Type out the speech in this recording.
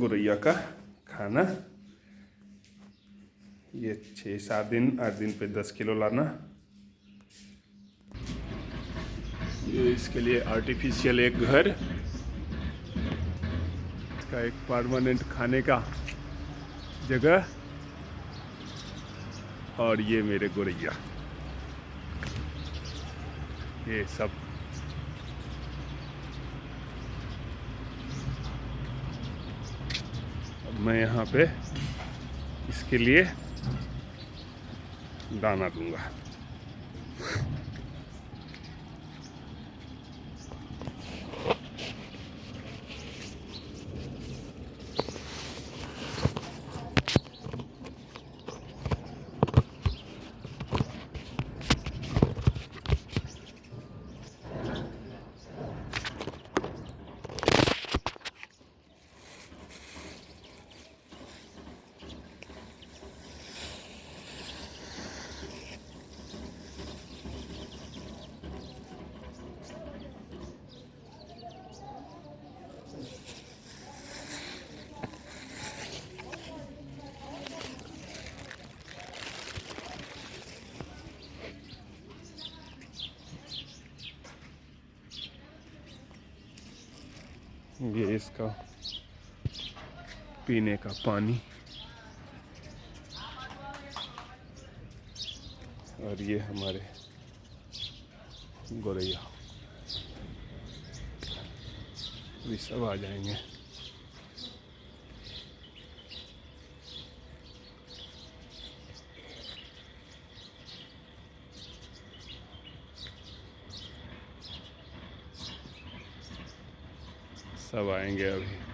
गौरैया का खाना। ये 6-7 दिन 8 दिन पे 10 किलो लाना। ये इसके लिए आर्टिफिशियल एक घर, इसका एक परमानेंट खाने का जगह, और ये मेरे गौरैया, ये सब। अब मैं यहाँ पे इसके लिए दाना दूंगा। ये इसका पीने का पानी, और ये हमारे गौरैया, ये सब आ जाएंगे। सब आएंगे अभी।